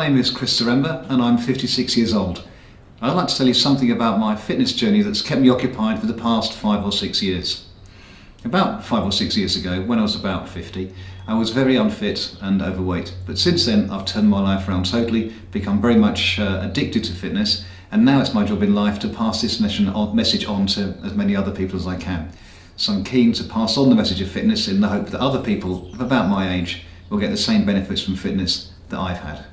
My name is Chris Zaremba and I'm 56 years old. I'd like to tell you something about my fitness journey that's kept me occupied for the past 5 or 6 years. About 5 or 6 years ago, when I was about 50, I was very unfit and overweight. But since then, I've turned my life around totally, become very much addicted to fitness, and now it's my job in life to pass this message on to as many other people as I can. So I'm keen to pass on the message of fitness in the hope that other people of about my age will get the same benefits from fitness that I've had.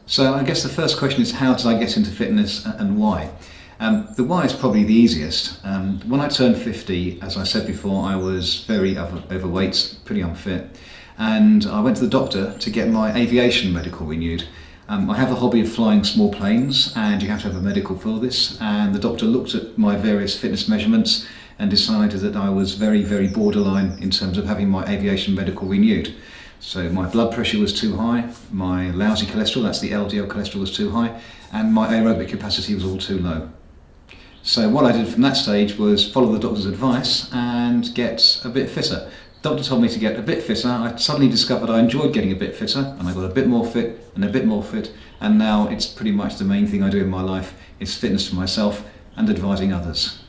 So I guess the first question is, how did I get into fitness and why? The why is probably the easiest. When I turned 50, as I said before, I was very overweight, pretty unfit, and I went to the doctor to get my aviation medical renewed. I have a hobby of flying small planes, and you have to have a medical for this, and the doctor looked at my various fitness measurements and decided that I was very, very borderline in terms of having my aviation medical renewed. So my blood pressure was too high, my lousy cholesterol, that's the LDL cholesterol, was too high, and my aerobic capacity was all too low. So what I did from that stage was follow the doctor's advice and get a bit fitter. The doctor told me to get a bit fitter. I suddenly discovered I enjoyed getting a bit fitter, and I got a bit more fit and a bit more fit, and now it's pretty much the main thing I do in my life is fitness for myself and advising others.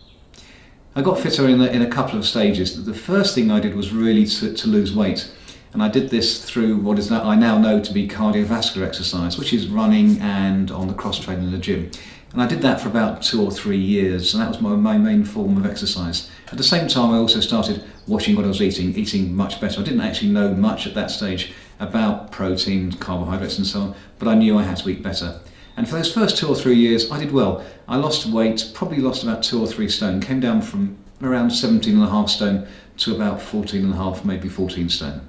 I got fitter in a couple of stages. The first thing I did was really to lose weight. And I did this through what is I now know to be cardiovascular exercise, which is running and on the cross train in the gym. And I did that for about 2 or 3 years, and that was my main form of exercise. At the same time, I also started watching what I was eating much better. I didn't actually know much at that stage about protein, carbohydrates and so on, but I knew I had to eat better. And for those first 2 or 3 years, I did well. I lost weight, probably lost about 2 or 3 stone, came down from around 17.5 stone to about 14.5, maybe 14 stone.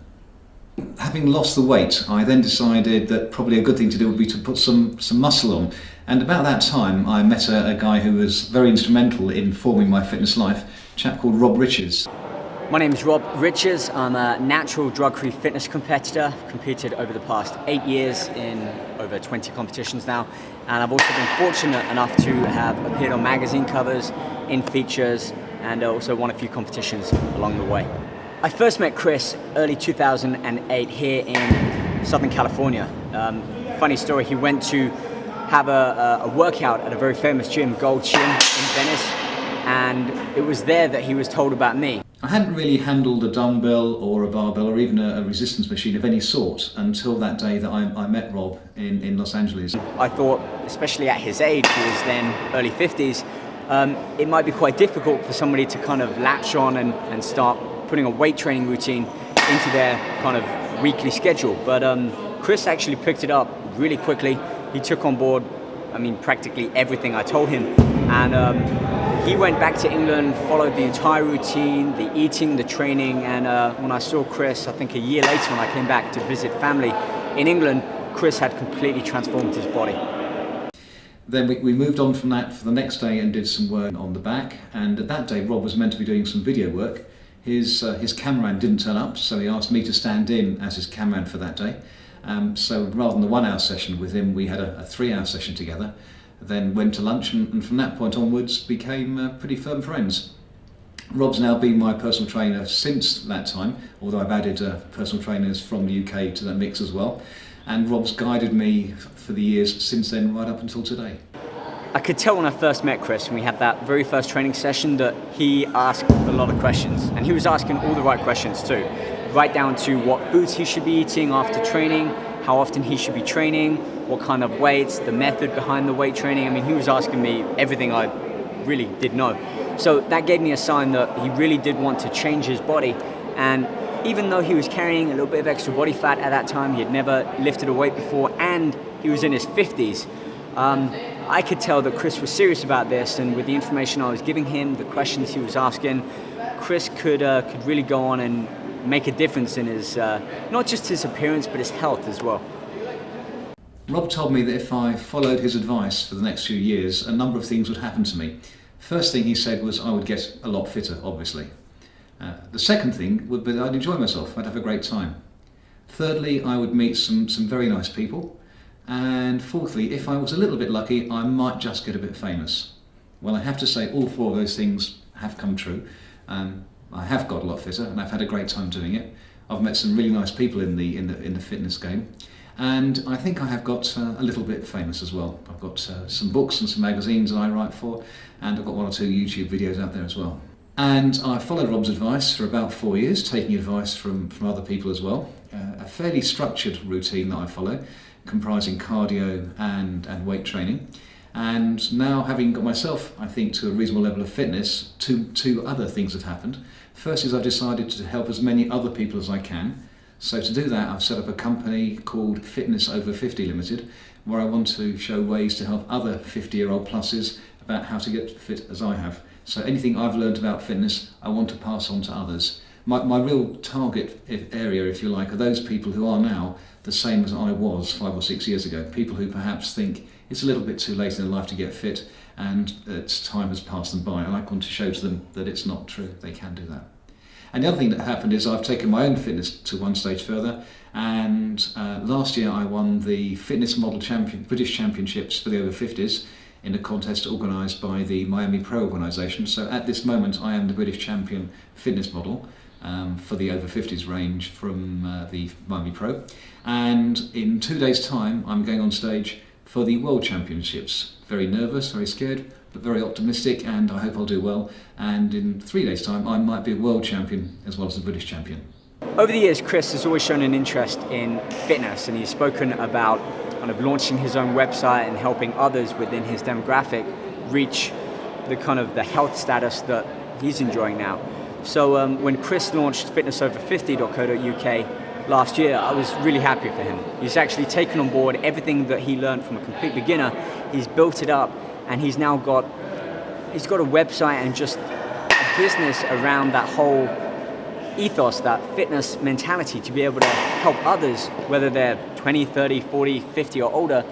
Having lost the weight, I then decided that probably a good thing to do would be to put some muscle on. And about that time, I met a guy who was very instrumental in forming my fitness life, a chap called Rob Riches. My name is Rob Riches. I'm a natural drug-free fitness competitor. I've competed over the past 8 years in over 20 competitions now. And I've also been fortunate enough to have appeared on magazine covers, in features, and also won a few competitions along the way. I first met Chris early 2008 here in Southern California. Funny story, he went to have a workout at a very famous gym, Gold's Gym in Venice, and it was there that he was told about me. I hadn't really handled a dumbbell or a barbell or even a resistance machine of any sort until that day that I met Rob in Los Angeles. I thought, especially at his age, he was then early 50s, it might be quite difficult for somebody to kind of latch on and start putting a weight training routine into their kind of weekly schedule. But Chris actually picked it up really quickly. He took on board, practically everything I told him. And he went back to England, followed the entire routine, the eating, the training. And when I saw Chris, I think a year later when I came back to visit family in England, Chris had completely transformed his body. Then we moved on from that for the next day and did some work on the back. And that day, Rob was meant to be doing some video work. His cameraman didn't turn up, so he asked me to stand in as his cameraman for that day. So rather than the 1 hour session with him, we had a 3 hour session together, then went to lunch, and from that point onwards became pretty firm friends. Rob's now been my personal trainer since that time, although I've added personal trainers from the UK to that mix as well. And Rob's guided me for the years since then, right up until today. I could tell when I first met Chris, when we had that very first training session, that he asked a lot of questions, and he was asking all the right questions too, right down to what foods he should be eating after training, how often he should be training, what kind of weights, the method behind the weight training. He was asking me everything I really did know. So that gave me a sign that he really did want to change his body. And even though he was carrying a little bit of extra body fat at that time, he had never lifted a weight before, and he was in his 50s, I could tell that Chris was serious about this, and with the information I was giving him, the questions he was asking, Chris could really go on and make a difference in his, not just his appearance, but his health as well. Rob told me that if I followed his advice for the next few years, a number of things would happen to me. First thing he said was I would get a lot fitter, obviously. The second thing would be that I'd enjoy myself, I'd have a great time. Thirdly, I would meet some very nice people. And fourthly, if I was a little bit lucky, I might just get a bit famous. Well, I have to say all 4 of those things have come true. I have got a lot fitter and I've had a great time doing it. I've met some really nice people in the fitness game. And I think I have got a little bit famous as well. I've got some books and some magazines that I write for, and I've got 1 or 2 YouTube videos out there as well. And I followed Rob's advice for about 4 years, taking advice from other people as well. A fairly structured routine that I follow, comprising cardio and weight training. And now, having got myself, I think, to a reasonable level of fitness, two other things have happened. First is I've decided to help as many other people as I can. So to do that, I've set up a company called Fitness Over 50 Limited, where I want to show ways to help other 50-year-old pluses about how to get fit as I have. So anything I've learned about fitness, I want to pass on to others. My real target area, if you like, are those people who are now the same as I was 5 or 6 years ago. People who perhaps think it's a little bit too late in their life to get fit and that time has passed them by. And I want to show to them that it's not true. They can do that. And the other thing that happened is I've taken my own fitness to one stage further. And last year I won the Fitness Model British Championships for the over 50s in a contest organised by the Miami Pro organisation. So at this moment I am the British champion fitness model for the over 50s range from the Miami Pro. And in 2 days' time I'm going on stage for the World Championships. Very nervous, very scared, but very optimistic, and I hope I'll do well. And in 3 days' time I might be a world champion as well as a British champion. Over the years, Chris has always shown an interest in fitness, and he's spoken about kind of launching his own website and helping others within his demographic reach the health status that he's enjoying now. So when Chris launched fitnessover50.co.uk last year, I was really happy for him. He's actually taken on board everything that he learned from a complete beginner. He's built it up, and he's got a website and just a business around that whole ethos, that fitness mentality, to be able to help others, whether they're 20, 30, 40, 50 or older,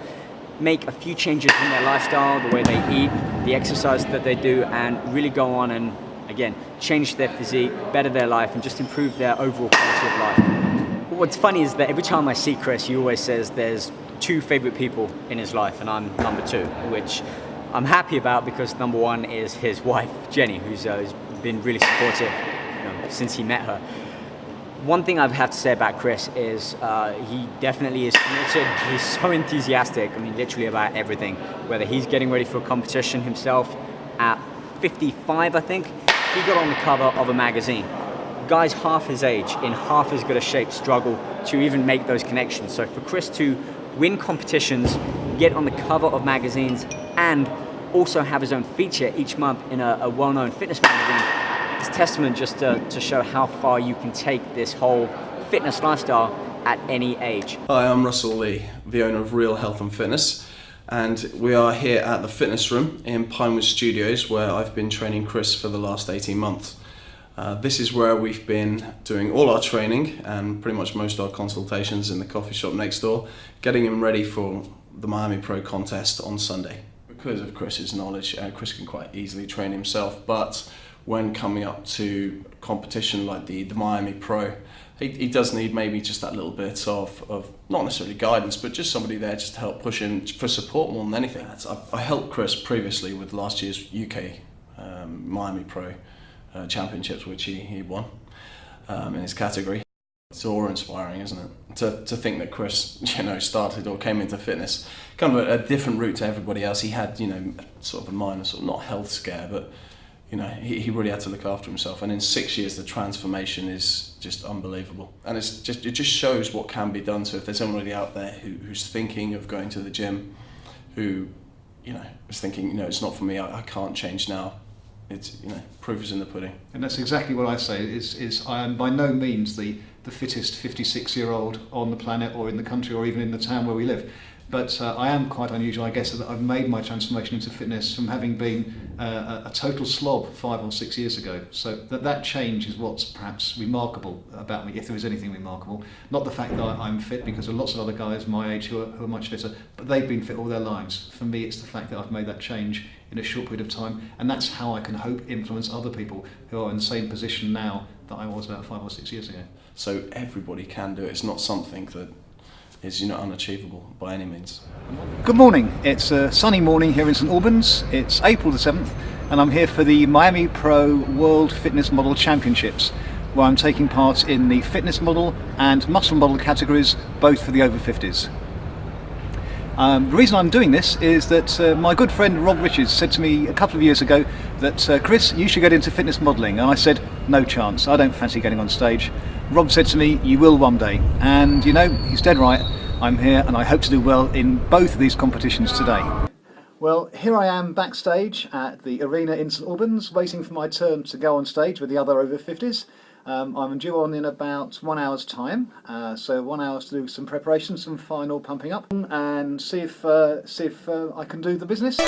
make a few changes in their lifestyle, the way they eat, the exercise that they do, and really go on and, again, change their physique, better their life, and just improve their overall quality of life. What's funny is that every time I see Chris, he always says there's 2 favorite people in his life, and I'm number 2, which I'm happy about because number 1 is his wife, Jenny, who's been really supportive since he met her. One thing I have to say about Chris is he definitely is committed. He's so enthusiastic, literally about everything. Whether he's getting ready for a competition himself at 55, I think, he got on the cover of a magazine. Guys half his age, in half as good a shape, struggle to even make those connections. So for Chris to win competitions, get on the cover of magazines, and also have his own feature each month in a well-known fitness magazine, it's testament just to show how far you can take this whole fitness lifestyle at any age. Hi, I'm Russell Lee, the owner of Real Health and Fitness, and we are here at the Fitness Room in Pinewood Studios, where I've been training Chris for the last 18 months. This is where we've been doing all our training and pretty much most of our consultations in the coffee shop next door, getting him ready for the Miami Pro contest on Sunday. Because of Chris's knowledge, Chris can quite easily train himself, but when coming up to competition like the Miami Pro, he does need maybe just that little bit of not necessarily guidance, but just somebody there just to help push in for support more than anything. I helped Chris previously with last year's UK Miami Pro Championships, which he won in his category. It's awe-inspiring, isn't it? To think that Chris, started or came into fitness kind of a different route to everybody else. He had, sort of a minor, not health scare, but he really had to look after himself. And in 6 years, the transformation is just unbelievable. And it just shows what can be done. So if there's somebody out there who's thinking of going to the gym, who, is thinking, it's not for me, I can't change now. It's, proof is in the pudding. And that's exactly what I say, is I am by no means the fittest 56-year-old on the planet or in the country or even in the town where we live. But I am quite unusual, I guess, that I've made my transformation into fitness from having been a total slob 5 or 6 years ago. So that change is what's perhaps remarkable about me, if there is anything remarkable. Not the fact that I'm fit, because there are lots of other guys my age who are much fitter, but they've been fit all their lives. For me, it's the fact that I've made that change in a short period of time, and that's how I can hope influence other people who are in the same position now that I was about 5 or 6 years ago. So everybody can do it. It's not something that is unachievable by any means. Good morning. It's a sunny morning here in St Albans. It's April the 7th, and I'm here for the Miami Pro World Fitness Model Championships, where I'm taking part in the fitness model and muscle model categories, both for the over 50s. The reason I'm doing this is that my good friend Rob Richards said to me a couple of years ago that Chris, you should get into fitness modelling, and I said no chance, I don't fancy getting on stage. Rob said to me, you will one day, and you know, he's dead right. I'm here and I hope to do well in both of these competitions today. Well, here I am backstage at the arena in St Albans, waiting for my turn to go on stage with the other over 50s. I'm due on in about 1 hour's time, so 1 hour to do some preparation, some final pumping up, and see if I can do the business.